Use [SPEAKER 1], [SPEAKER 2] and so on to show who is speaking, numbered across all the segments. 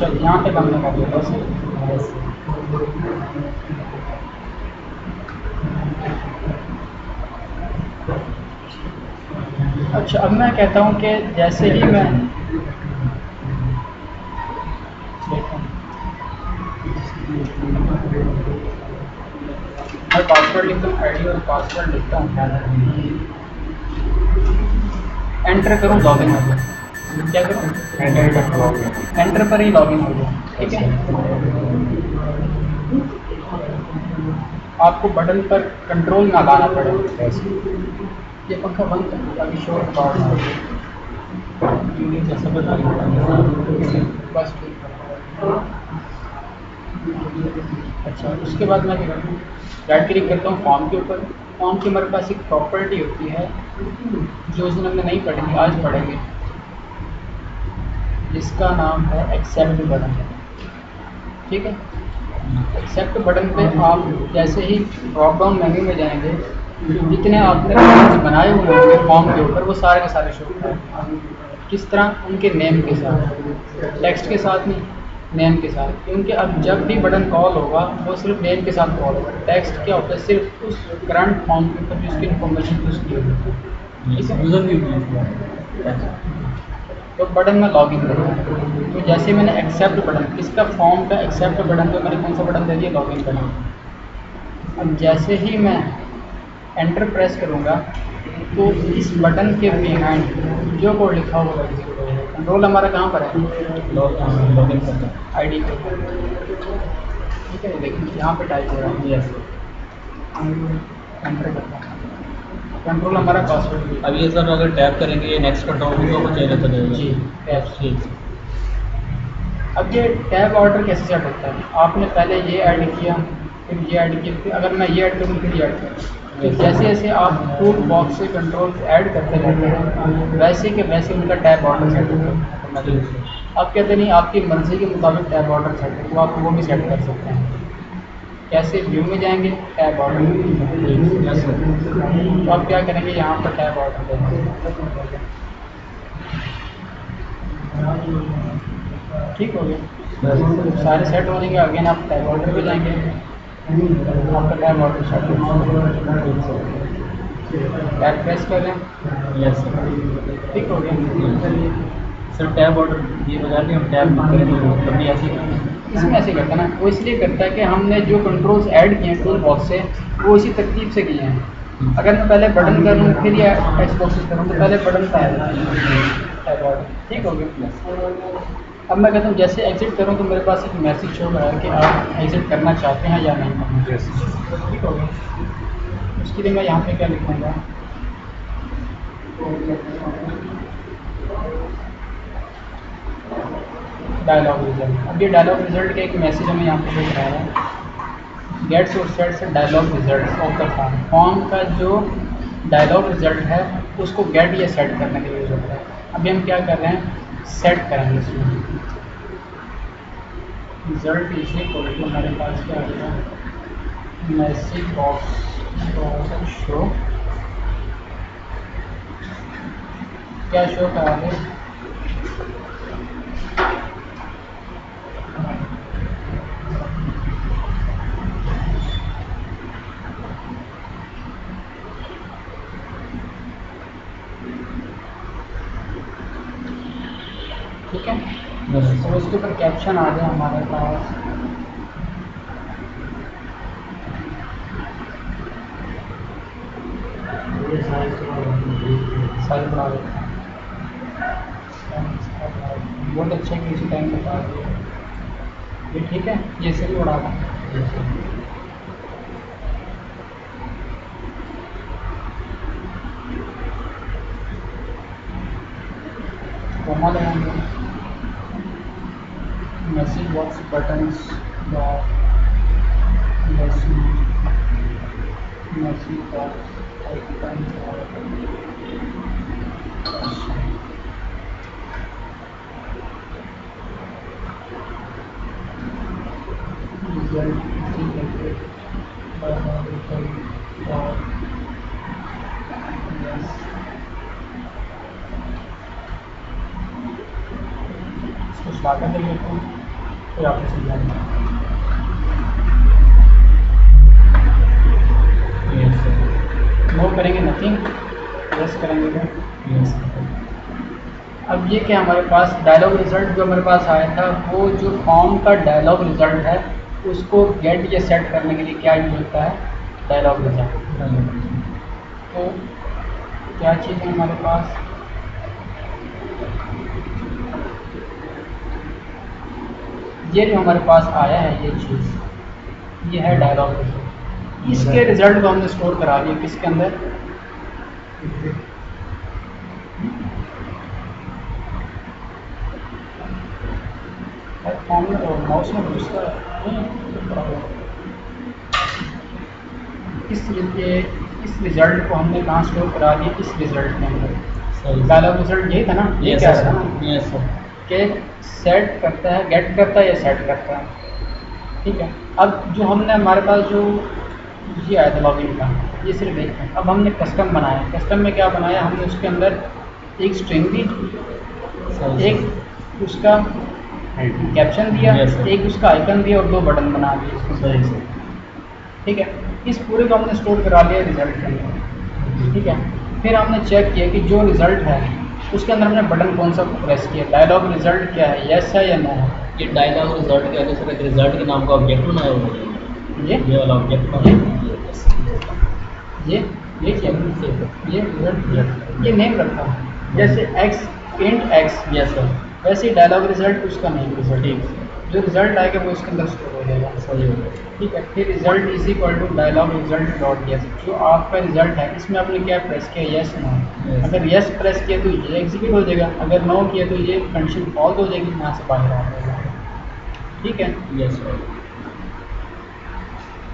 [SPEAKER 1] अच्छा यहाँ पे हमने कर दिया बस। अच्छा अब मैं कहता हूँ कि जैसे ही मैं पासवर्ड लिखता हूँ, आईडी और पासवर्ड लिखता हूँ, एंटर करूँ लॉगिन हो गया। क्या करूँ? एंटर पर ही लॉगिन हो गया। ठीक है, आपको बटन पर कंट्रोल ना लाना पड़े। ये पंखा बंद कर अभी शोर जैसा बस ठीक है। अच्छा उसके बाद मैं राइट क्लिक करता हूँ फॉर्म के ऊपर। फॉर्म की हमारे पास एक प्रॉपर्टी होती है जो उस दिन हमने नहीं पढ़ी, आज पढ़ेंगे, जिसका नाम है एक्सेप्ट बटन। ठीक है, एक्सेप्ट बटन पे आप जैसे ही ड्रॉप डाउन मेन्यू में जाएंगे, जितने आपने फॉर्म्स बनाए हुए होंगे फॉर्म के ऊपर वो सारे के सारे शो करेंगे। किस तरह? उनके नेम के साथ, टेक्स्ट के साथ नहीं, नेम के साथ। क्योंकि अब जब भी बटन कॉल होगा वो सिर्फ नेम के साथ कॉल होगा। टेक्स्ट क्या होता है? सिर्फ उस करंट फॉर्म के ऊपर जिसकी इन्फॉर्मेशन यूज़ की होगी। तो बटन में लॉगिन करूँगा, तो जैसे मैंने एक्सेप्ट बटन, किसका? फॉर्म का एक्सेप्ट बटन पे मैंने कौन सा बटन दे दिया? लॉगिन करना। अब जैसे ही मैं एंटर प्रेस करूँगा तो इस बटन के बिहाइंड जो कोड लिखा हुआ है, कंट्रोल हमारा कहाँ पर है? लॉगिन करना, आईडी पे। ठीक है, देखिए यहाँ पे टाइप हो रहा है यस, एंटर करना, कंट्रोल हमारा पासवर्ड।
[SPEAKER 2] अब ये सर अगर टैप करेंगे नेक्स्ट करता हूँ तो कुछ चेंज होता
[SPEAKER 1] जी टैप। ठीक, अब ये टैब ऑर्डर कैसे सेट होता है? आपने पहले ये ऐड किया, फिर ये ऐड किया, फिर अगर मैं ये ऐड करूँ फिर ये ऐड करूँ, तो जैसे जैसे आप टूल बॉक्स से कंट्रोल ऐड करते रहते हैं वैसे के वैसे उनका टैब ऑर्डर सेट होता है। आप कहते नहीं आपकी मर्ज़ी के मुताबिक टैब ऑर्डर सेट है, तो आप वो भी सेट कर सकते हैं। कैसे? व्यू में जाएंगे, टैब ऑर्डर, तो आप क्या करेंगे? यहाँ पर टैब ऑर्डर देंगे। ठीक हो गया, सारे सेट हो जाएंगे। अगेन आप टैब ऑर्डर पे जाएंगे, आपका टैब ऑर्डर सेट हो, टैब प्रेस कर लें।
[SPEAKER 2] यस
[SPEAKER 1] ठीक हो गया।
[SPEAKER 2] सर टैब ऑर्डर ये बता दें हम टैब करें तो तभी ऐसे ही
[SPEAKER 1] इसमें ऐसे करता है ना, वो इसलिए करता है कि हमने जो कंट्रोल्स ऐड किए हैं टूल बॉक्स से वो इसी तरतीब से किए हैं। अगर मैं पहले बटन करूँ फिर ये टेक्स्ट बॉक्सेस करूँ तो पहले बटन का है टैब ऑर्डर। ठीक हो गया। अब मैं कहता हूँ जैसे एग्जिट करूँ तो मेरे पास एक मैसेज शो कर रहा है कि आप एग्जिट करना चाहते हैं या नहीं। ठीक हो गया। उसके लिए मैं यहाँ पे क्या लिखूँगा? Dialogue result. अब ये डायलॉग रिजल्ट का एक मैसेज हमें यहाँ पे दिख रहा है, गेट्स और sets dialogue result of the form. Form का जो डायलॉग रिजल्ट है उसको गेट या सेट करने के लिए यूज़ होता है। अभी हम क्या कर रहे हैं? सेट करेंगे इसमें। रिजल्ट इसी को हमारे पास क्या आ गया? मैसेज बॉक्स शो, क्या शो करा दे? ठीक है, तो इसके ऊपर कैप्शन आ गया हमारे पास। साइज बढ़ा देते हैं, बहुत अच्छा है कि इसी टाइम बता दिया ये। ठीक है, ये सही बढ़ा था। कोमा लगाएंगे, message box buttons dot message box icon इसको स्टार्ट कर लेते हैं। फिर आपको समझाएंगे।
[SPEAKER 2] Yes sir.
[SPEAKER 1] नो करेंगे नथिंग, यस करेंगे तो
[SPEAKER 2] यस।
[SPEAKER 1] अब ये क्या हमारे पास डायलॉग रिजल्ट जो हमारे पास आया था, वो जो फॉर्म का डायलॉग रिजल्ट है उसको गेट या सेट करने के लिए क्या यूज होता है, डायलॉग रिजल्ट। तो क्या चीज़ है हमारे पास, ये जो हमारे पास आया है ये चीज़, ये है डायलॉग रिजल्ट। इसके रिजल्ट को हमने स्टोर करा दिया किसके अंदर, माउस में घुसता इस रिजल्ट को हमने कहाँ स्टोर करा दिया, इस रिजल्ट के अंदर। डायलॉग रिजल्ट यही था ना, ये क्या था ना
[SPEAKER 2] यस सर।
[SPEAKER 1] कि सेट करता है, गेट करता है या सेट करता है, ठीक है। अब जो हमने हमारे पास जो ये आया था लॉगिन का, ये सिर्फ एक है। अब हमने कस्टम बनाया, कस्टम में क्या बनाया हमने, उसके अंदर एक स्ट्रिंग दी, एक उसका कैप्शन दिया, एक उसका आइकन दिया और 2 बटन बना दिए,
[SPEAKER 2] सही सर।
[SPEAKER 1] ठीक है। इस पूरे को हमने स्टोर करा लिया रिजल्ट के अंदर, ठीक है। फिर हमने चेक किया कि जो रिजल्ट है उसके अंदर हमने बटन कौन सा प्रेस किया, डायलॉग रिजल्ट क्या है, यस है या नो है।
[SPEAKER 2] ये डायलॉग रिजल्ट के आगे सर एक रिजल्ट के नाम का ऑब्जेक्ट बनाया हुआ है,
[SPEAKER 1] ये
[SPEAKER 2] ये वाला ऑब्जेक्ट
[SPEAKER 1] ये
[SPEAKER 2] बनाया।
[SPEAKER 1] ये क्या ये रिजल्ट, ये नेम रखा है जैसे x int x,
[SPEAKER 2] yes sir.
[SPEAKER 1] वैसे ही डायलॉग रिजल्ट उसका नेम रिजल्ट,
[SPEAKER 2] ठीक
[SPEAKER 1] जो रिजल्ट आएगा वो इसके अंदर स्टोर हो जाएगा,
[SPEAKER 2] सही हो गया।
[SPEAKER 1] ठीक है। फिर result is equal to dialogue result dot yes, जो आपका रिजल्ट है इसमें आपने क्या प्रेस किया, यस नो।
[SPEAKER 2] Yes.
[SPEAKER 1] अगर यस प्रेस किया तो ये एग्जीक्यूट हो जाएगा, अगर नो किया तो ये कंडीशन फॉल्स हो जाएगी, यहाँ से बाहर आ जाएगा, ठीक है।
[SPEAKER 2] Yes sir.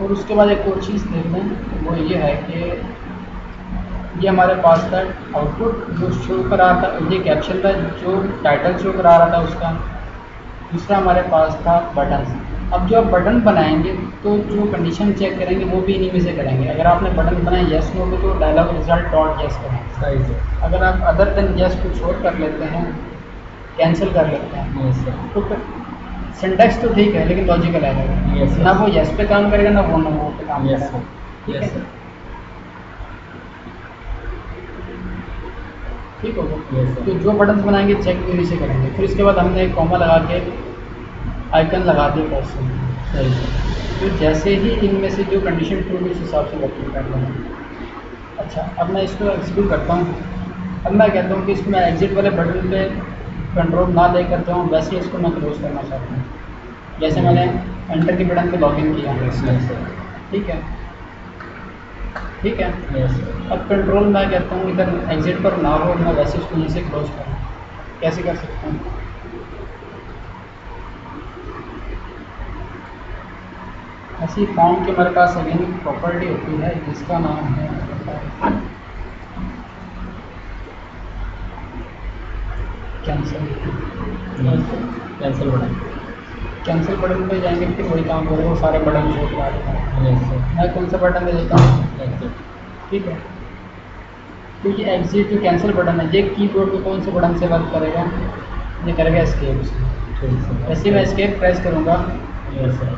[SPEAKER 1] और उसके बाद एक और चीज़ देख लें, वो ये है कि ये हमारे पास था आउटपुट जो शो करा रहा था, ये कैप्शन था जो टाइटल शो करा रहा था उसका। दूसरा हमारे पास था बटन। अब जो आप बटन बनाएंगे तो जो कंडीशन चेक करेंगे वो भी इन्हीं में से करेंगे। अगर आपने बटन बनाए यस नो को तो डायलॉग रिजल्ट डॉट यस करें,
[SPEAKER 2] सही सर।
[SPEAKER 1] अगर आप अदर देन यस कुछ और कर लेते हैं, कैंसिल कर लेते हैं,
[SPEAKER 2] यस सर।
[SPEAKER 1] तो फिर सिंटैक्स तो ठीक है लेकिन लॉजिकल आएगा,
[SPEAKER 2] Yes, sir.
[SPEAKER 1] ना वो यस पे काम करेगा ना वो पे काम
[SPEAKER 2] यस
[SPEAKER 1] करेगा,
[SPEAKER 2] सर।
[SPEAKER 1] ठीक
[SPEAKER 2] यस
[SPEAKER 1] है,
[SPEAKER 2] सर।
[SPEAKER 1] ठीक होगा।
[SPEAKER 2] Yes, sir.
[SPEAKER 1] तो जो बटन बनाएंगे चेक इन्हीं से करेंगे। फिर इसके बाद हमने एक कॉमा लगा के आइकन लगा दिया पर्सन,
[SPEAKER 2] सही सर।
[SPEAKER 1] तो जैसे ही इनमें से जो कंडीशन ट्रू उस हिसाब से वर्किंग कर लेंगे। अच्छा, अब मैं इसको एग्जीक्यूट करता हूँ। अब मैं कहता हूँ कि इसको मैं एग्जिट वाले बटन पे कंट्रोल ना ले करता हूँ, वैसे इसको मैं क्लोज करना चाहता हूँ, जैसे मैंने एंटर के बटन पे लॉगिन किया,
[SPEAKER 2] यस सर।
[SPEAKER 1] ठीक है, ठीक है।
[SPEAKER 2] Yes sir.
[SPEAKER 1] अब कंट्रोल मैं कहता हूँ इधर एग्जिट पर ना हो, मैं वैसे इसको यहीं से क्लोज करूँ, कैसे कर सकता हूँ। ऐसी फॉर्म की हमारे पास अगेन प्रॉपर्टी होती है जिसका नाम है cancel.
[SPEAKER 2] Cancel button.
[SPEAKER 1] Cancel button पे जाएंगे फिर वही काम करेगा, वो सारे बटन शो करा देगा।
[SPEAKER 2] Yes sir.
[SPEAKER 1] मैं कौन सा बटन दे देता हूँ,
[SPEAKER 2] एग्जिट।
[SPEAKER 1] ठीक है। तो ये एग्जिट जो कैंसिल बटन है ये कीबोर्ड पे कौन से बटन से वर्क करेगा, ये करेगा एस्केप से।
[SPEAKER 2] ठीक सर।
[SPEAKER 1] ऐसे मैं एस्केप प्रेस करूँगा,
[SPEAKER 2] यस सर।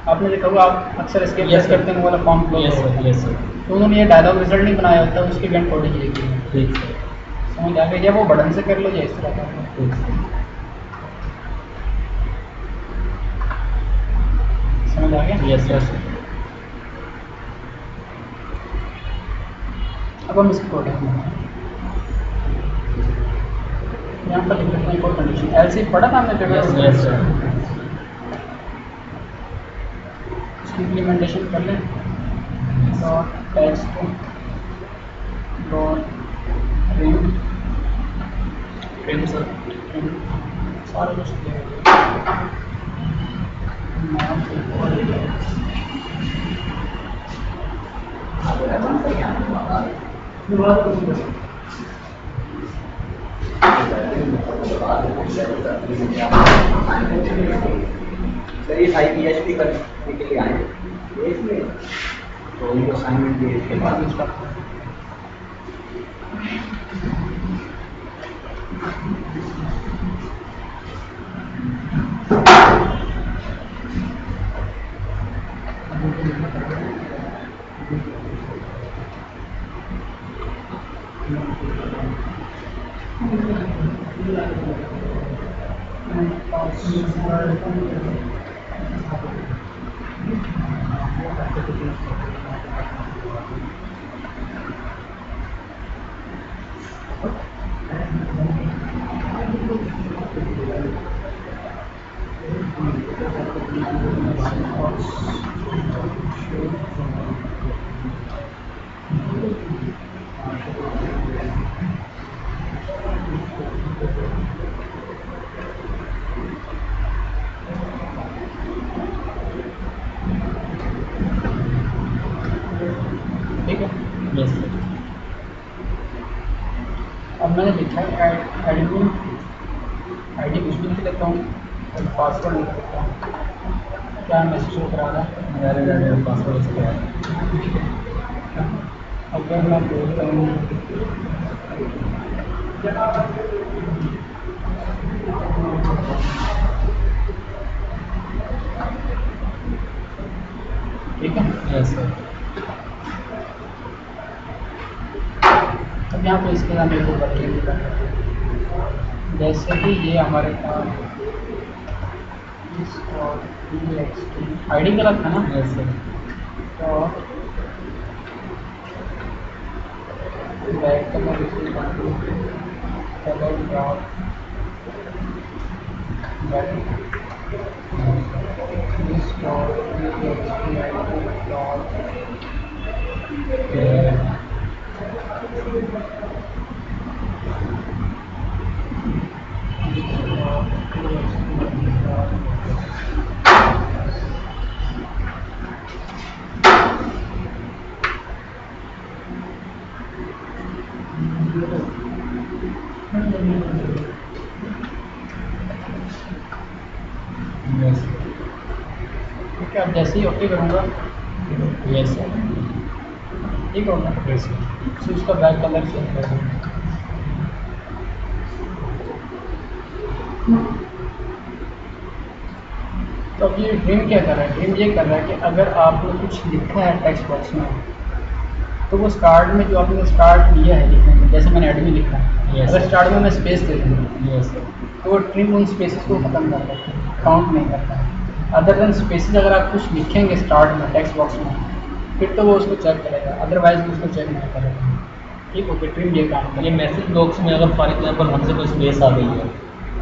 [SPEAKER 1] आपने देखा होगा आप अक्सर एस्केप
[SPEAKER 2] Yes,
[SPEAKER 1] प्रेस
[SPEAKER 2] sir.
[SPEAKER 1] करते हैं वो वाला फॉर्म क्लोज
[SPEAKER 2] यस
[SPEAKER 1] होता
[SPEAKER 2] सर।
[SPEAKER 1] है।
[SPEAKER 2] Yes sir.
[SPEAKER 1] तो उन्होंने ये डायलॉग रिजल्ट नहीं बनाया होता, उसकी इवेंट कोडिंग ये की है।
[SPEAKER 2] ठीक सर।
[SPEAKER 1] समझ आ गया, या वो बटन से कर लो या इस तरह कर लो,
[SPEAKER 2] ठीक सर।
[SPEAKER 1] समझ आ गया।
[SPEAKER 2] Yes sir.
[SPEAKER 1] अब हम इसकी कोडिंग यहाँ पर लिख लेते हैं कोड कंडीशन एल्स इफ, पढ़ा था हमने पेपर
[SPEAKER 2] यस
[SPEAKER 1] में?
[SPEAKER 2] Yes sir.
[SPEAKER 1] इसकी इम्प्लीमेंटेशन कर लें, dot text dot print
[SPEAKER 2] trim sir.
[SPEAKER 1] सारा कुछ
[SPEAKER 3] सर ये सारी PHP करने के लिए आए हैं इसमें, तो उनको असाइनमेंट दिए इसके बाद
[SPEAKER 1] ठीक है।
[SPEAKER 2] Yes sir.
[SPEAKER 1] अब मैंने लिखा है एडमिन आईडी कुछ भी लिख लेता हूँ और पासवर्ड लिख लेता हूँ। क्या मैसेज शो करा रहा है?
[SPEAKER 2] मेरा पासवर्ड इसका है।
[SPEAKER 1] ठीक है। अगर मैं बोलता हूँ ठीक है।
[SPEAKER 2] Yes sir.
[SPEAKER 1] अब यहाँ पे इसके साथ मेरे को बदलिंग करना है। जैसे कि ये हमारे पास आईडी गलत था ना,
[SPEAKER 2] यस सर।
[SPEAKER 1] तो बैक कलर इसे colour dot this dot dot
[SPEAKER 2] yes
[SPEAKER 1] ठीक है। अब जैसे ही ओके करूँगा
[SPEAKER 2] यस सर।
[SPEAKER 1] ठीक होगा,
[SPEAKER 2] यस सर।
[SPEAKER 1] तो उसका बैक कलर चेंज कर दूँगा। तो अब ये ड्रीम क्या कर रहा है? ड्रीम ये कर रहा है कि अगर आपने कुछ लिखा है टेक्स्ट बॉक्स में, तो वो स्टार्ट में जो आपने स्टार्ट लिया है लिखने में, जैसे मैंने एडमी लिखा है,
[SPEAKER 2] Yes.
[SPEAKER 1] अगर स्टार्ट में मैं स्पेस दे दूँ
[SPEAKER 2] यस सर।
[SPEAKER 1] तो वो ड्रीम उन स्पेसेस को ख़त्म कर देता है, काउंट नहीं करता है। अदर देन स्पेसेस अगर आप कुछ लिखेंगे स्टार्ट में टेक्स्ट बॉक्स में, फिर तो वो उसको चेक करेगा, अदरवाइज वो उसको चेक नहीं करेगा। ठीक ओके, ड्रीम ये काम
[SPEAKER 2] ये
[SPEAKER 1] करेगा।
[SPEAKER 2] मैसेज बॉक्स में अगर फॉर एग्जाम्पल हमसे कोई स्पेस आ गई है,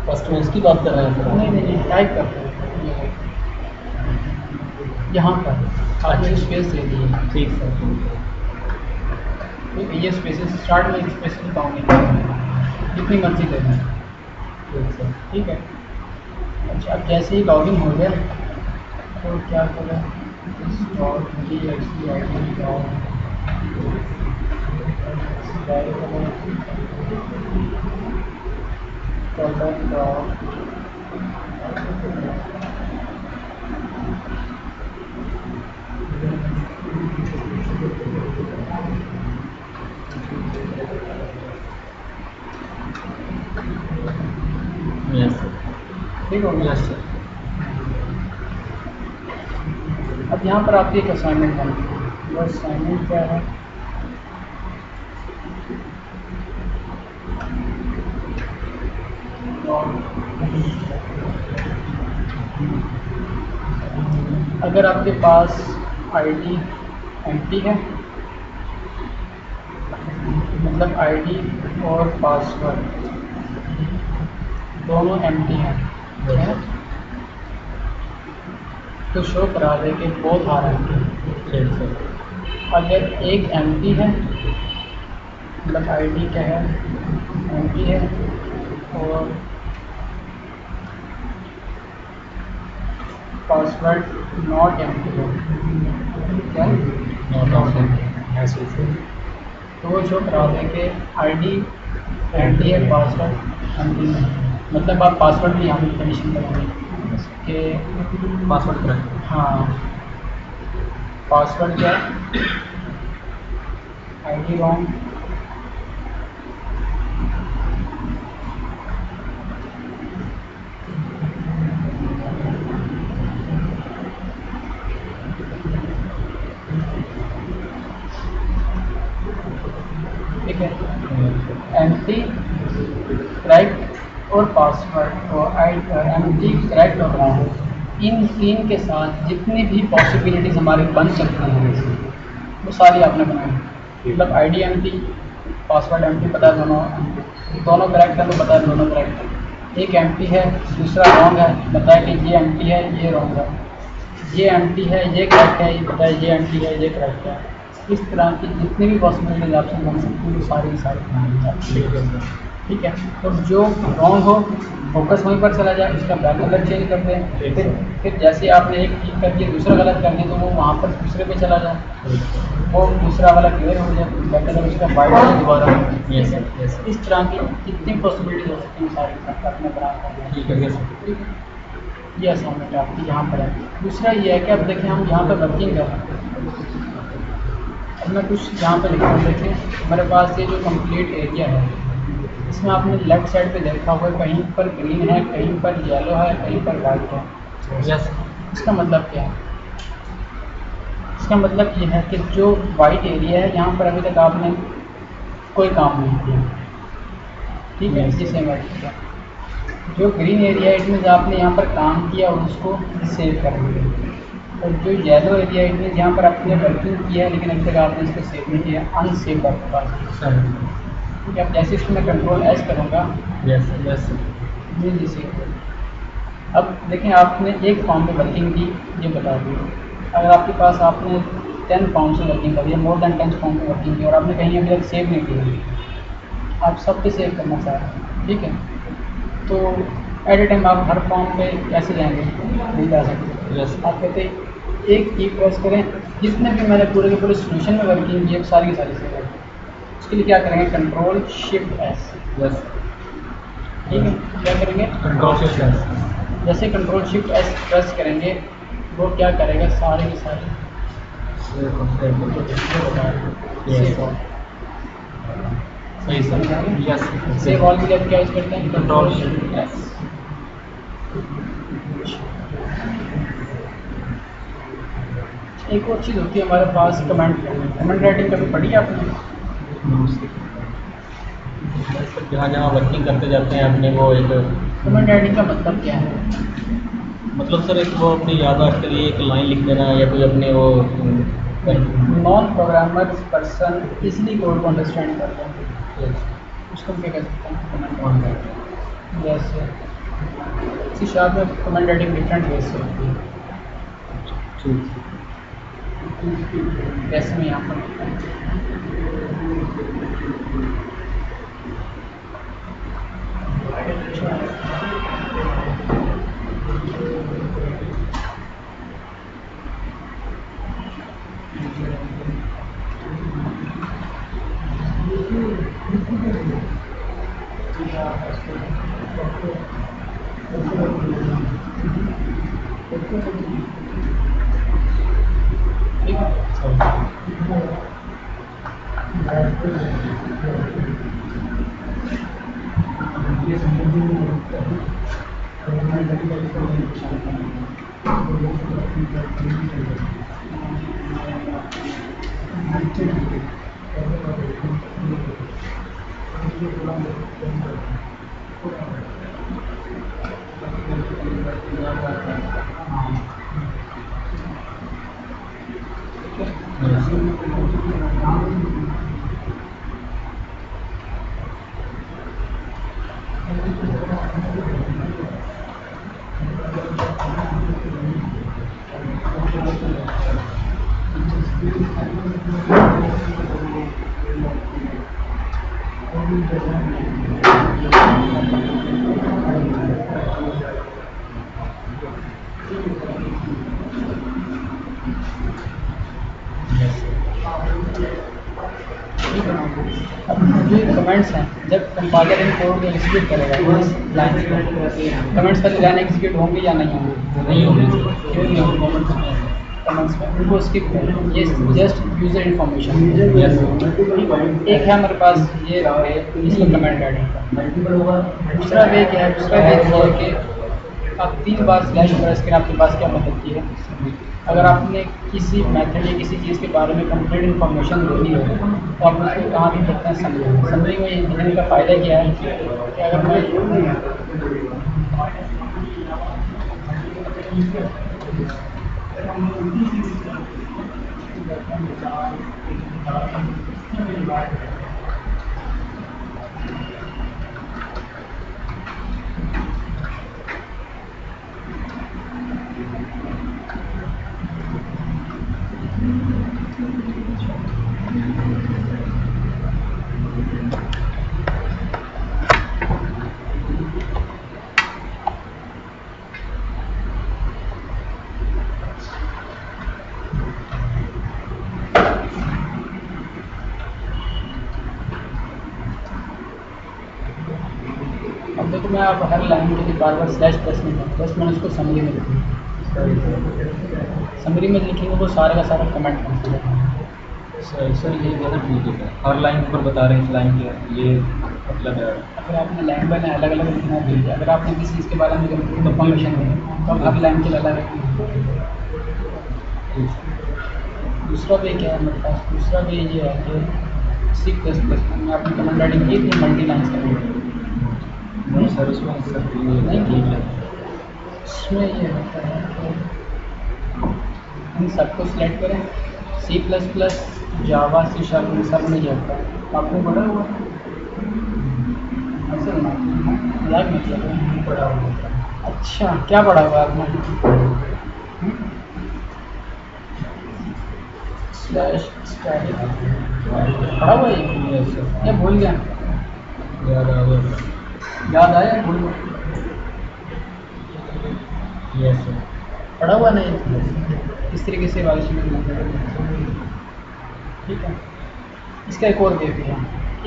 [SPEAKER 2] फर्स्ट में उसकी बात कर रहे हैं सर?
[SPEAKER 1] नहीं नहीं नहीं, टाइप करते हैं यहाँ पर आपने स्पेस दे दी है।
[SPEAKER 2] ठीक सर।
[SPEAKER 1] ठीक है, ये स्पेसेस स्टार्ट में स्पेसेस काउंट नहीं करेगा, जितनी मर्जी दे दें।
[SPEAKER 2] ठीक सर।
[SPEAKER 1] ठीक है। अच्छा, अब जैसे ही लॉगिन हो गया तो क्या करें,
[SPEAKER 2] यस सर।
[SPEAKER 1] ठीक हो गया।
[SPEAKER 2] Yes sir.
[SPEAKER 1] अब यहाँ पर आपकी एक असाइनमेंट बनी, वो असाइनमेंट क्या है? अगर आपके पास आईडी एम्प्टी है, मतलब आईडी और पासवर्ड दोनों एम्प्टी हैं, है? तो शो करा दे कि बोथ आ रहे हैं।
[SPEAKER 2] ठीक सर।
[SPEAKER 1] अगर एक एम्प्टी है, मतलब आईडी क्या है, एम्प्टी है, और पासवर्ड नॉट एम्प्टी है, क्या तो वो शो करा दें कि आईडी एम्प्टी है, पासवर्ड एम्प्टी है। मतलब आप पासवर्ड भी यहाँ पर कंडीशन करेंगे कि
[SPEAKER 2] पासवर्ड करें।
[SPEAKER 1] हाँ, पासवर्ड क्या है, आईडी रॉन्ग, एम्प्टी, करेक्ट और पासवर्ड और एम्प्टी, करेक्ट और रॉन्ग, इन तीन के साथ जितनी भी पॉसिबिलिटीज़ हमारे बन सकती हैं वो सारी आपने बनाई। मतलब आईडी एम्प्टी, पासवर्ड एम्प्टी, पता है दोनों करेक्ट है तो पता है दोनों करेक्ट है। एक एम्प्टी है, दूसरा रॉन्ग है, बताया कि ये एम्प्टी है ये रॉन्ग है। ये एम्प्टी है ये करेक्ट है, ये बताया ये एम्प्टी है ये करेक्ट है। इस तरह की जितनी भी पॉसिबिलिटीज आपसे बन सकती है वो सारी की सारी बनानी चाहिए। ठीक है, तो जो रॉन्ग हो फोकस वहीं पर चला जाए, उसका बैक कलर चेंज कर दें। फिर जैसे आपने एक ठीक कर दिया दूसरा गलत कर दिया तो वो वहाँ पर दूसरे पे चला जाए, वो दूसरा वाला क्लियर हो जाए, बैक कलर उसका वाइट हो जाए दोबारा। इस तरह की जितनी पॉसिबिलिटीज हो सकती हैं सारी अपने बना कर।
[SPEAKER 2] ठीक है।
[SPEAKER 1] ये असाइनमेंट आपकी यहाँ पर है। दूसरा ये है कि अब देखें हम यहाँ पर वर्किंग कर रहे हैं। अब मैं कुछ यहाँ पर लिखा हूँ, देखें हमारे पास ये जो कंप्लीट एरिया है इसमें आपने लेफ्ट साइड पे देखा हुआ है कहीं पर ग्रीन है, कहीं पर येलो है, कहीं पर वाइट है।
[SPEAKER 2] यस।
[SPEAKER 1] इसका मतलब क्या है? इसका मतलब ये है कि जो वाइट एरिया है यहाँ पर अभी तक आपने कोई काम नहीं किया, ठीक है, जिसे मैं किया। जो ग्रीन एरिया है इट मीन्स आपने यहाँ पर काम किया और उसको सेव कर दिया। और जो येलो एरिया है इट मीन्स यहाँ पर आपने वर्किंग किया है लेकिन अभी तक आपने इसको सेव नहीं किया, अनसेव वर्क। ठीक है, अब जैसे इसको मैं कंट्रोल एस करूँगा जी सेव। अब देखें आपने एक फॉर्म में वर्किंग की, ये बता दी। अगर आपके पास आपने 10 फॉर्म से वर्किंग करी है, मोर देन 10 फॉर्म में वर्किंग की और आपने कहीं अभी तक सेव नहीं किया, आप सब पे सेव करना चाह रहे हैं, ठीक है, तो एट ए टाइम आप हर फॉर्म पे कैसे जाएंगे? नहीं जा सकते। आप कहते हैं एक की प्रेस करें, जितने भी मैंने पूरे के पूरे सोल्यूशन में वर्किंग की है सारी की सारी सेव करें। उसके लिए क्या करेंगे? Control shift S. ठीक है, क्या करेंगे?
[SPEAKER 2] Control shift S.
[SPEAKER 1] जैसे कंट्रोल शिफ्ट एस प्रेस करेंगे वो क्या करेगा? सारे के सारे
[SPEAKER 2] सही सर। यस।
[SPEAKER 1] सेव ऑल के लिए आप क्या यूज करते हैं?
[SPEAKER 2] Control shift
[SPEAKER 1] S. एक और चीज़ होती है हमारे पास कमेंट राइटिंग कभी पढ़ी है आपने?
[SPEAKER 2] जहाँ जहाँ वर्किंग करते जाते हैं अपने वो एक
[SPEAKER 1] कमेंट राइटिंग का मतलब क्या है?
[SPEAKER 2] मतलब सर एक वो अपनी याददाश्त के लिए एक लाइन लिख देना या कोई अपने वो
[SPEAKER 1] non programmer person easily code को अंडरस्टैंड कर लें, उसको हम क्या कह सकते हैं? Comment writing. जैसे इसी शार्ट में कमेंट राइटिंग डिफरेंट वेज से होती है। जैसे मैं यहाँ पर लिखता हूँ जो कमेंट्स हैं जब कंपाइलर इन कोड को एग्जीक्यूट करेगा इस लाइन कमेंट्स वाली लाइन एग्जीक्यूट होंगे या नहीं होंगे?
[SPEAKER 2] नहीं होंगे।
[SPEAKER 1] क्यों नहीं होंगे? कमेंट्स में उनको स्किप करें, ये जस्ट यूजर इन्फॉर्मेशन। एक है हमारे पास ये इसमें कमेंट राइटिंग का। दूसरा वे क्या है? दूसरा वे ये है कि आप 3 बार स्लैश प्रेस करें, आपके पास क्या मदद की है? अगर आपने किसी मेथड या किसी चीज़ के बारे में कंप्लीट इन्फॉर्मेशन देनी हो तो आप उसको कहाँ भी करते हैं समरी। समरी में लिखने का फ़ायदा क्या है कि अगर मैं अब देखो मैं आप हर लाइन के लिए बार बार स्लैश प्रेस नहीं करता, बस मैंने उसको समरी में लिखा। समरी में लिखेंगे वो सारा का सारा कमेंट कंसिडर करेंगे।
[SPEAKER 2] सर ये ज़्यादा ठीक है, हर लाइन पर बता रहे हैं इस लाइन के ये मतलब है।
[SPEAKER 1] अगर आपने लाइन बाय लाइन अलग अलग लिखना चाहिए, अगर आपने किसी चीज़ के बारे में इन्फॉर्मेशन दें तो आप हर लाइन के लिए अलग रखेंगे। दूसरा वे क्या है मेरे पास, दूसरा वे ये है कि C++ में आपने कमेंट राइटिंग की थी मल्टी लाइन करेंगे।
[SPEAKER 2] नहीं सर उसमें सर नहीं ठीक है।
[SPEAKER 1] इसमें ये होता है कि इन सबको सिलेक्ट करें। C++, जावा, C# में सब में ये होता है। आपने पढ़ा हुआ असल ना मजाक में किया पढ़ा हुआ। अच्छा क्या पढ़ा हुआ आपने? स्लैश स्टैटिक पढ़ा हुआ है या भूल गया?
[SPEAKER 2] याद आ गया।
[SPEAKER 1] याद आया भूल गया?
[SPEAKER 2] Yes sir.
[SPEAKER 1] पढ़ा हुआ नहीं इस तरीके से वाइस में ठीक है। इसका एक और वे भी है,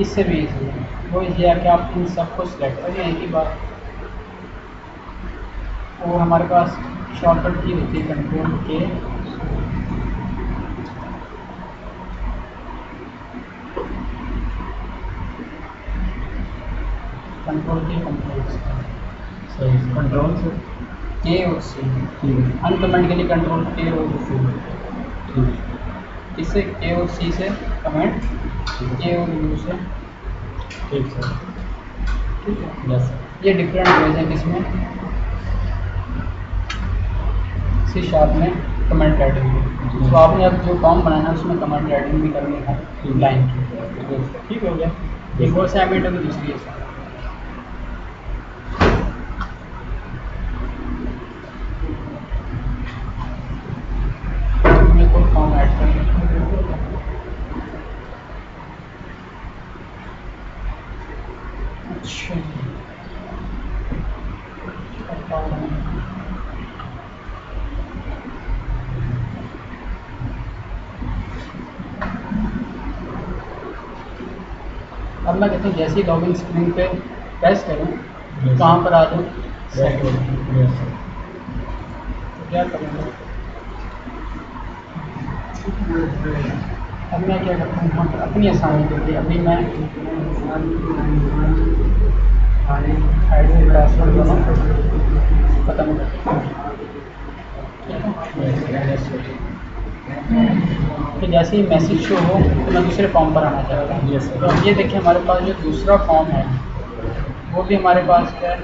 [SPEAKER 1] इससे भी इजी है। वो ये है कि आप इन सबको सिलेक्ट करें एक ही बार। वो हमारे पास शॉर्टकट की होती है कंट्रोल के,
[SPEAKER 2] सही कंट्रोल से
[SPEAKER 1] के और सी।
[SPEAKER 2] ठीक है
[SPEAKER 1] अनकमेंट के लिए कंट्रोल के और सी।
[SPEAKER 2] ठीक
[SPEAKER 1] इससे के और सी से कमेंट, के और यू से।
[SPEAKER 2] ठीक सर।
[SPEAKER 1] ठीक है,
[SPEAKER 2] यस सर।
[SPEAKER 1] ये डिफरेंट वेज हैं किसमें C# में कमेंट राइटिंग में। तो आपने अब जो फॉर्म बनाना है उसमें कमेंट राइटिंग भी करनी है लाइन की। ठीक हो गया। एक और असाइनमेंट होगी, दूसरी है फॉर्म ऐड करना। अच्छा अब मैं कहता हूँ जैसे ही लॉगिन स्क्रीन पे प्रेस करूँ कहाँ पर आ जाऊँ
[SPEAKER 2] यस सर।
[SPEAKER 1] तो क्या करूँगा? अब मैं क्या करता हूँ यहाँ पर अपनी आसानी के लिए अभी मैं आईडी पासवर्ड दोनों खत्म करता हूँ। तो जैसे ही मैसेज शो हो तो मैं दूसरे फॉर्म पर आना चाहता हूँ।
[SPEAKER 2] Yes, sir.
[SPEAKER 1] तो अब ये देखिए हमारे पास जो दूसरा फॉर्म है वो भी हमारे पास क्या है,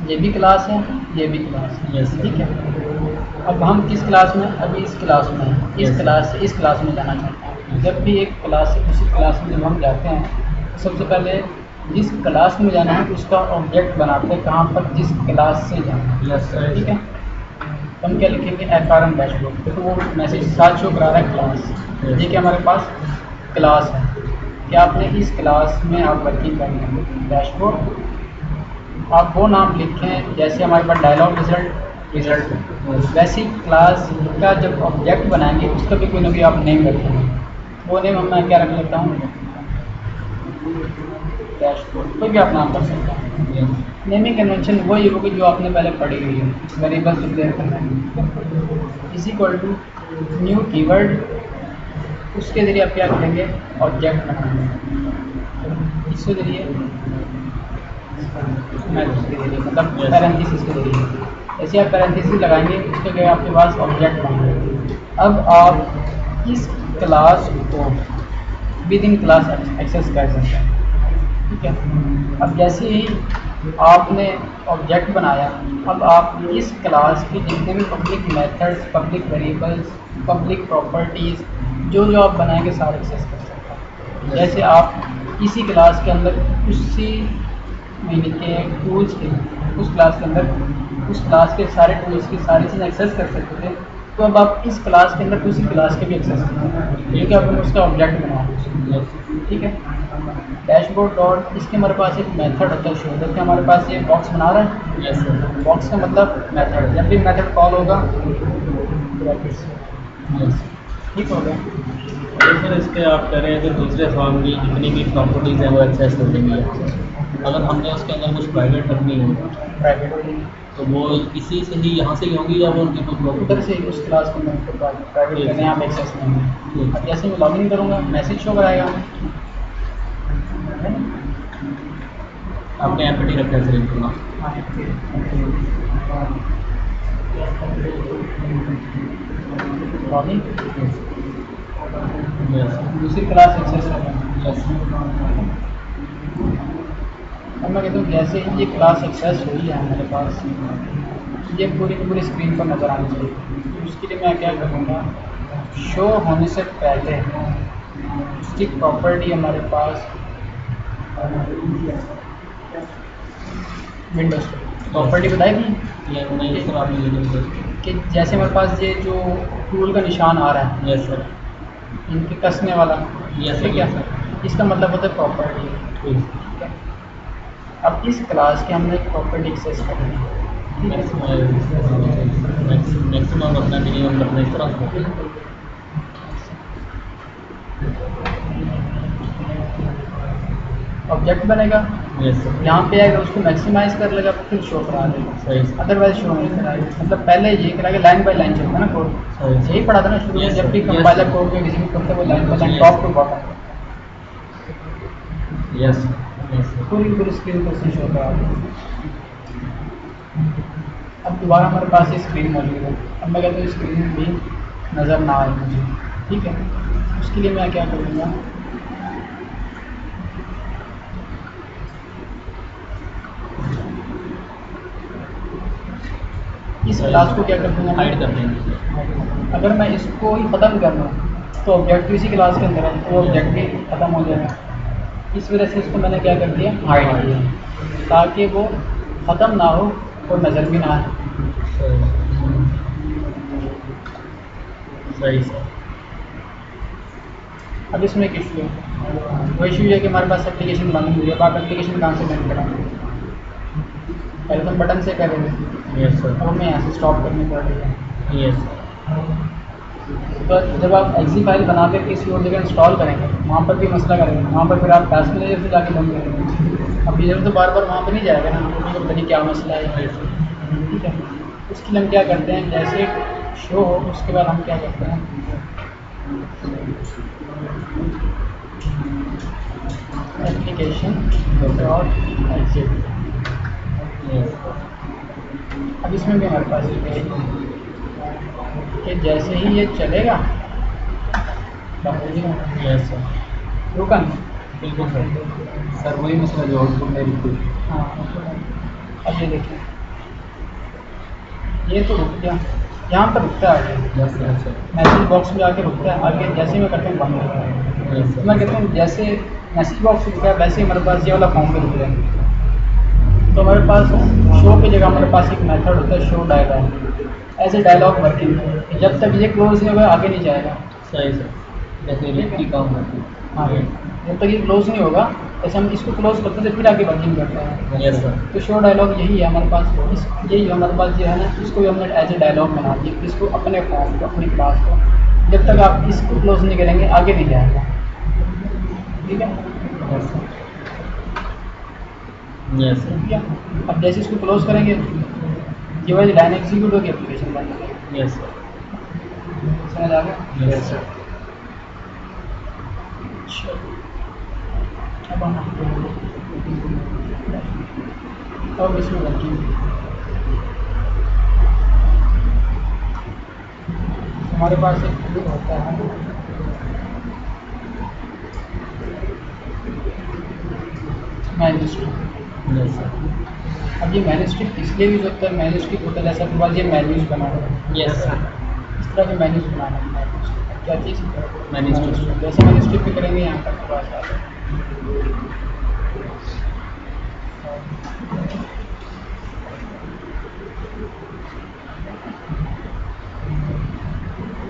[SPEAKER 1] ये भी क्लास है, ये भी क्लास है।
[SPEAKER 2] Yes, sir.
[SPEAKER 1] ठीक है। अब हम किस क्लास में, अभी इस क्लास में हैं। इस
[SPEAKER 2] Yes, sir.
[SPEAKER 1] क्लास से इस क्लास में जाना चाहते हैं। जब भी एक क्लास से दूसरी क्लास में जब हम जाते हैं तो सबसे पहले जिस क्लास में जाना है उसका ऑब्जेक्ट बनाते हैं, कहाँ पर जिस क्लास से जाना है।
[SPEAKER 2] Yes sir.
[SPEAKER 1] ठीक है। तो हम क्या लिखेंगे FRM डैशबोर्ड, तो वो मैसेज साथ शो करा रहा है क्लास। ये कि हमारे पास क्लास है कि आपने इस क्लास में आप वर्किंग करनी है। डैशबोर्ड आप वो नाम लिखें जैसे हमारे पास डायलॉग रिजल्ट वैसी क्लास का जब ऑब्जेक्ट बनाएंगे उसका भी कोई ना कोई आप नेम रखेंगे। वो नेम मैं क्या रख लेता हूँ, डैशबोर्ड, कोई भी आप नाम कर सकते हैं। नेमिंग कन्वेंशन वही होगी जो आपने पहले पढ़ी हुई है, वेरिएबल डिक्लेयर करना है। Is equal to new keyword उसके ज़रिए आप क्या करेंगे, ऑब्जेक्ट बनाएंगे। इसके ज़रिए मतलब पैरेंथेसिस के ज़रिए, जैसे आप पैरेंथेसिस लगाएंगे उसके लिए आपके पास ऑब्जेक्ट बनेंगे। अब आप इस क्लास को विद इन क्लास एक्सेस कर सकते हैं, ठीक है। अब जैसे ही आपने ऑब्जेक्ट बनाया, अब आप इस क्लास की जितने भी public methods, public variables, public properties जो आप बनाएंगे सारे एक्सेस कर सकते हैं। जैसे आप इसी क्लास के अंदर उसी महीने के टूल्स के उस क्लास के अंदर उस क्लास के सारे टूल्स की सारी चीज़ें एक्सेस कर सकते थे, तो अब आप इस क्लास के अंदर उसी क्लास के भी एक्सेस कर सकते हैं, क्योंकि आपने उसका ऑब्जेक्ट बनाया, ठीक है। डैशबोर्ड डॉट, इसके हमारे पास एक मेथड होता है शो, जैसे हमारे पास ये बॉक्स बना रहा है,
[SPEAKER 2] यस सर।
[SPEAKER 1] बॉक्स का मतलब मेथड, जब भी मेथड कॉल होगा
[SPEAKER 2] यस
[SPEAKER 1] ठीक हो गया।
[SPEAKER 2] तो सर इसके आप कह रहे हैं कि दूसरे फॉर्म की जितनी भी प्रॉपर्टीज़ हैं वो एक्सेस हो जाएंगी। अगर हमने उसके अंदर कुछ प्राइवेट रखनी हो
[SPEAKER 1] प्राइवेट
[SPEAKER 2] तो वो इसी से ही यहाँ से ही होंगी या वो उनकी कुछ
[SPEAKER 1] उधर से उस क्लास के अंदर प्राइवेट करने आप एक्सेस नहीं होंगे। अब जैसे मैं लॉगिन करूँगा मैसेज शो कराएगा, है ना?
[SPEAKER 2] आपने एम्पटी रखा है सर इनको ना।
[SPEAKER 1] लॉगिन
[SPEAKER 2] यस
[SPEAKER 1] दूसरी क्लास एक्सेस करना।
[SPEAKER 2] यस
[SPEAKER 1] अब मैं कहता हूँ जैसे ही ये क्लास एक्सेस हुई है हमारे पास, ये पूरी की पूरी स्क्रीन पर नज़र आनी चाहिए। उसके लिए मैं क्या करूँगा, शो होने से पहले उसकी प्रॉपर्टी हमारे पास विंडोज प्रॉपर्टी बताएगी
[SPEAKER 2] ये नहीं सर आपने ये नहीं सर।
[SPEAKER 1] कि जैसे हमारे पास ये जो टूल का निशान आ रहा है
[SPEAKER 2] यस सर।
[SPEAKER 1] इनके कसने वाला,
[SPEAKER 2] Yes,
[SPEAKER 1] ठीक है,
[SPEAKER 2] yes,
[SPEAKER 1] इसका मतलब होता है प्रॉपर्टी, ठीक है। अब इस क्लास के हमने एक प्रॉपर्टी एक्सेस करनी है, ठीक है।
[SPEAKER 2] मैक्सिमम अपना मिनिमम रखना इस तरह से।
[SPEAKER 1] ऑब्जेक्ट बनेगा,
[SPEAKER 2] यस सर।
[SPEAKER 1] यहाँ पे आएगा उसको मैक्सिमाइज कर लेगा फिर शो करा देगा,
[SPEAKER 2] सही सर।
[SPEAKER 1] अदरवाइज शो नहीं कराएगा। मतलब पहले ये कराएगा, लाइन बाय लाइन चलता है ना कोड,
[SPEAKER 2] सही
[SPEAKER 1] यही पढ़ा था ना शुरू में,
[SPEAKER 2] Yes,
[SPEAKER 1] जब भी
[SPEAKER 2] sir. Yes,
[SPEAKER 1] compiler
[SPEAKER 2] sir.
[SPEAKER 1] Code को एग्जीक्यूट करते हैं वो line by line
[SPEAKER 2] Yes.
[SPEAKER 1] Top to bottom
[SPEAKER 2] yes yes sir.
[SPEAKER 1] पूरी स्क्रीन पर से शो करा देगा। अब दोबारा हमारे पास ये स्क्रीन मौजूद है, अब मैं कहता हूँ स्क्रीन भी नज़र ना आए मुझे, ठीक है। उसके लिए मैं क्या करूँगा, इस क्लास को क्या कर दूँगा,
[SPEAKER 2] हाइड कर देंगे।
[SPEAKER 1] अगर मैं इसको ही ख़त्म कर लूँ तो ऑब्जेक्ट भी इसी क्लास के अंदर है, तो ऑब्जेक्ट भी ख़त्म हो जाएगा। इस वजह से इसको मैंने क्या कर दिया, हाइड किया, ताकि वो ख़त्म ना हो और नज़र भी ना आए।
[SPEAKER 2] सही सर।
[SPEAKER 1] अब इसमें एक इशू है, वो इशू है कि हमारे पास एप्लीकेशन बंद हुई है। अब आप एप्लीकेशन कहाँ से बंद कराएंगे, पहले तो बटन से करेंगे,
[SPEAKER 2] यस सर।
[SPEAKER 1] अब हमें यहाँ से स्टॉप करनी पड़ रही है।
[SPEAKER 2] यस
[SPEAKER 1] तो जब आप एक्सी फाइल बना के किसी और जगह इंस्टॉल करेंगे वहाँ पर भी मसला करेंगे, वहाँ पर फिर आप टास्क मैनेजर से जाके बंद करेंगे। अब ये तो बार बार वहाँ पर नहीं जाएगा ना, तो पता नहीं क्या मसला है, ठीक है। उसके लिए हम क्या करते हैं, जैसे शो हो उसके बाद हम क्या करते हैं, एप्लीकेशन डॉट एग्जिट। अब इसमें भी हमारे पास ये है कि जैसे ही ये चलेगा
[SPEAKER 2] यस सर।
[SPEAKER 1] रुकन,
[SPEAKER 2] बिल्कुल सर वही मसला जो आउटपुट में लिखी।
[SPEAKER 1] हाँ अब ये देखिए ये तो रुक गया, यहाँ पर रुकता है आगे,
[SPEAKER 2] यस सर।
[SPEAKER 1] मैसेज बॉक्स में आके रुकता है, आगे जैसे मैं करता हूँ बंद होता है।
[SPEAKER 2] यस
[SPEAKER 1] तो मैं कहता हूँ जैसे मैसेज बॉक्स रुका है वैसे ही हमारे पास ये वाला फॉर्म पे रुक जाए। तो हमारे पास शो की जगह हमारे पास एक मेथड होता है शो डायलॉग, ऐसे डायलॉग वर्किंग, जब तक ये क्लोज नहीं होगा आगे नहीं जाएगा।
[SPEAKER 2] सही सर। जैसे लिखी काम करती है।
[SPEAKER 1] हाँ, जब तक ये क्लोज नहीं होगा, जैसे हम इसको क्लोज करते हैं फिर आगे वर्किंग करते हैं।
[SPEAKER 2] Yes sir.
[SPEAKER 1] तो शो डायलॉग यही है हमारे पास, यही हमारे पास जो है ना, इसको भी हमने एज ए डायलॉग बना दिया, इसको अपने फॉर्म को, अपनी क्लास को, जब तक आप इसको क्लोज नहीं करेंगे आगे नहीं जाएगा, ठीक है।
[SPEAKER 2] Yes sir. Yes sir.
[SPEAKER 1] ठीक है, अब जैसे इसको क्लोज करेंगे ये वाली लाइन एग्जीक्यूट होगी, एप्लीकेशन बन जाएगी।
[SPEAKER 2] Yes sir.
[SPEAKER 1] समझ आ गया?
[SPEAKER 2] Yes sir.
[SPEAKER 1] अब हम अब इसमें रखेंगे हमारे पास एक टूल होता है मैन्यूस्ट्रिक।
[SPEAKER 2] Yes sir.
[SPEAKER 1] अब ये मैन्यूस्ट्रिक इसलिए यूज होता है, मैन्यूस्ट्रिक होता है जैसा के बाद ये मेन्यूज बना है,
[SPEAKER 2] यस सर।
[SPEAKER 1] इस तरह के मेन्यूज बनाना है। क्या चीज़?
[SPEAKER 2] मैन्यूस्ट्रिक।
[SPEAKER 1] जैसे मैन्यूस्ट्रिक पे करेंगे यहाँ तक बात आ जाए।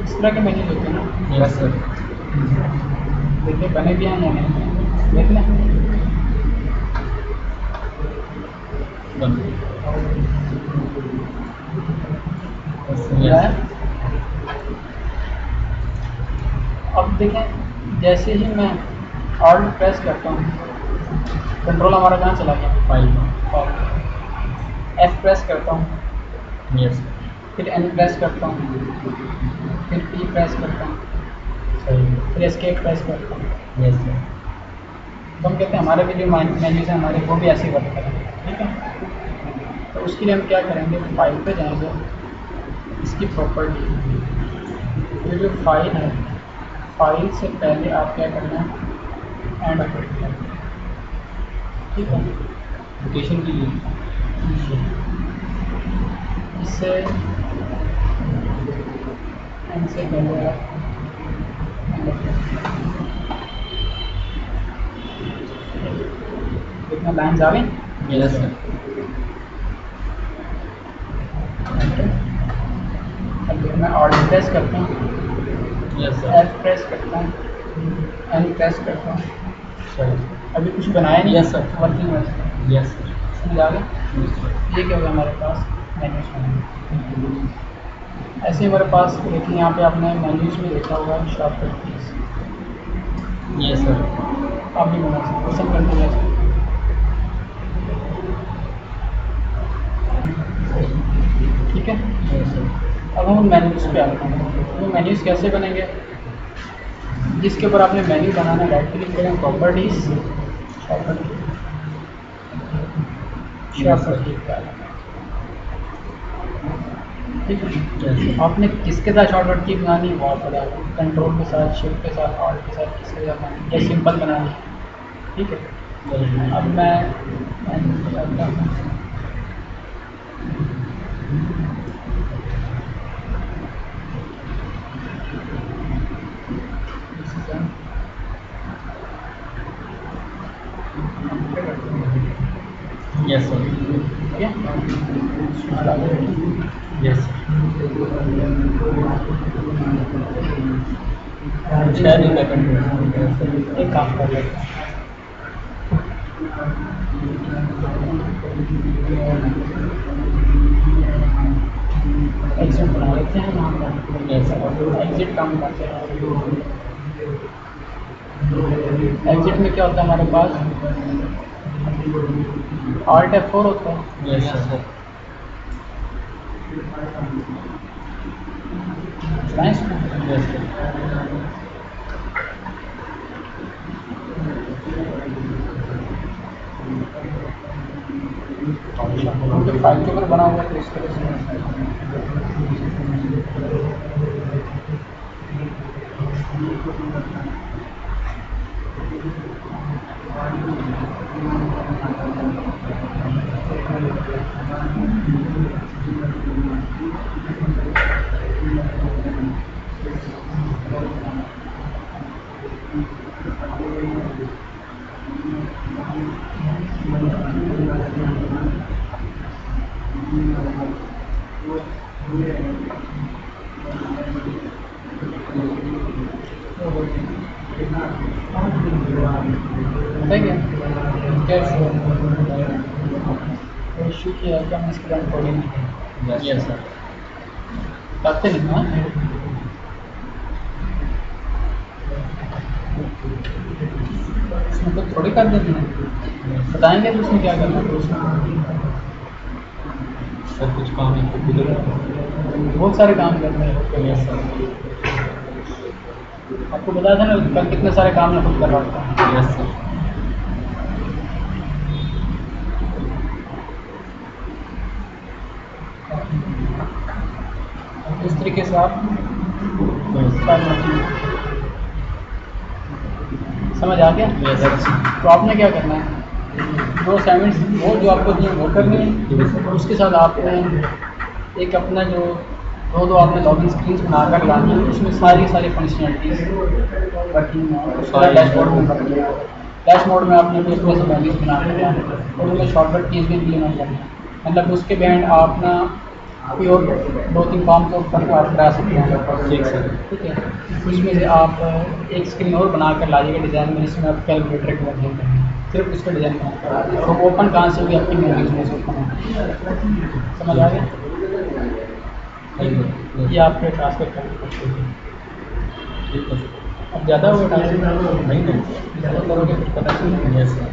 [SPEAKER 1] इस तरह के मेन्यूज होते हैं ना,
[SPEAKER 2] यस सर।
[SPEAKER 1] देखिए बने भी हैं या नहीं, देख लें।
[SPEAKER 2] डन।
[SPEAKER 1] है। अब देखें जैसे ही मैं ऑल्ट प्रेस करता हूँ, कंट्रोल हमारा कहाँ चला गया?
[SPEAKER 2] फाइल।
[SPEAKER 1] एफ प्रेस करता हूँ,
[SPEAKER 2] यस
[SPEAKER 1] फिर एन प्रेस करता हूँ, फिर पी प्रेस करता हूँ,
[SPEAKER 2] सर।
[SPEAKER 1] फिर एस्केप प्रेस करता हूँ।
[SPEAKER 2] Yes sir.
[SPEAKER 1] तो हम कहते हैं हमारे भी जो मेन्यूज हैं हमारे वो भी ऐसे वर्क करेंगे, ठीक है। तो उसके लिए हम क्या करेंगे, फाइल पे जाएंगे, इसकी प्रॉपर्टी, ये जो फाइल है, फाइल से पहले आप क्या करना है, एंड करना है, ठीक है।
[SPEAKER 2] लोकेशन के लिए
[SPEAKER 1] इससे एंड से पहले आप कितना लाइन्स आ गई?
[SPEAKER 2] Yes sir.
[SPEAKER 1] अब मैं ऑल्ट प्रेस करता हूँ,
[SPEAKER 2] यस सर।
[SPEAKER 1] एफ प्रेस करता हूँ, एन प्रेस करता हूँ,
[SPEAKER 2] सर।
[SPEAKER 1] अभी कुछ बनाया नहीं।
[SPEAKER 2] Yes, sir.
[SPEAKER 1] वर्किंग में
[SPEAKER 2] यस सर।
[SPEAKER 1] समझ आ गया? ये क्या होगा हमारे पास मेन्यूज बनेंगे। ऐसे ही हमारे पास देखिए यहाँ पे आपने मेन्यूज में लिखा हुआ है शॉर्टकट कीज,
[SPEAKER 2] यस सर।
[SPEAKER 1] आप भी बना सकते हो, सब करते हैं ऐसे। ठीक है।
[SPEAKER 2] Yes sir.
[SPEAKER 1] अब हम मेन्यूज पे आते हैं। तो मेन्यूज कैसे बनेंगे? जिसके ऊपर आपने मेन्यू बनाना है, राइट क्लिक करें, प्रॉपर्टीज, शॉर्टकट कीज पे आना है। ठीक है।
[SPEAKER 2] Yes sir.
[SPEAKER 1] आपने किसके साथ शॉर्टकट की बनानी है वो आप बता दो, कंट्रोल के साथ, शिफ्ट के साथ, ऑल्ट के साथ, किसके साथ बनानी है, या सिंपल बनानी है, ठीक है। अब मैं करता हूँ
[SPEAKER 2] यस सर।
[SPEAKER 1] ठीक है।
[SPEAKER 2] Yes sir.
[SPEAKER 1] एक काम कर लेते हैं, एग्जिट बना लेते हैं यहाँ पर।
[SPEAKER 2] Yes sir.
[SPEAKER 1] एग्जिट काम करते हैं। एग्जिट में क्या होता है हमारे पास, ऑल्ट F4 होता है।
[SPEAKER 2] Yes sir.
[SPEAKER 1] Nice.
[SPEAKER 2] Yes sir.
[SPEAKER 1] तो फाइल के ऊपर बना हुआ है तो इस तरह से ठीक है। इशू किया है क्या, मैं इसके लिए कोडिंग नहीं
[SPEAKER 2] यस सर।
[SPEAKER 1] करते नहीं हाँ। इसमें तो थोड़ी कर देते हैं, बताएंगे तो उसमें क्या करना है, तो उसमें
[SPEAKER 2] सर कुछ काम है
[SPEAKER 1] बहुत सारे काम करने हैं।
[SPEAKER 2] Yes sir.
[SPEAKER 1] आपको बताया था ना कल कितने सारे काम मैं खुद करवाता हूँ।
[SPEAKER 2] Yes sir.
[SPEAKER 1] इस तरीके से आप समझ आ गया।
[SPEAKER 2] Yes sir.
[SPEAKER 1] तो आपने क्या करना है, दो असाइनमेंट्स वो जो आपको दिए वो करने हैं, उसके साथ आपने एक अपना जो दो आपने लॉगिन स्क्रीन्स बनाकर लानी है, उसमें सारी फंक्शनलिटीज़ वर्किंग सारा डैशबोर्ड में करनी है। डैशबोर्ड में आपने कोई उसमें से वैल्यूज बना के लानी है और उनमें शॉर्टकट कीज भी इम्प्लीमेंट करनी है। मतलब उसके बैंड आप ना कोई और 2-3 काम तो कर आप करा सकते हैं।
[SPEAKER 2] ठीक सर।
[SPEAKER 1] ठीक है, उसमें से आप एक स्क्रीन और बना कर लाइएगा डिज़ाइन में, जिसमें आप कैलकुलेटर के वर्जन करेंगे, सिर्फ उसका डिज़ाइन बना कर और ओपन कहाँ से भी आपकी मेमोरीज में से ओपन हो। समझ आ गया? ये आपके ट्रांसफर करना
[SPEAKER 2] ठीक है।
[SPEAKER 1] अब ज़्यादा होगा ट्रांसफर
[SPEAKER 2] नहीं नहीं।
[SPEAKER 1] ज़्यादा करोगे फिर पता चलेगा।
[SPEAKER 2] Yes sir.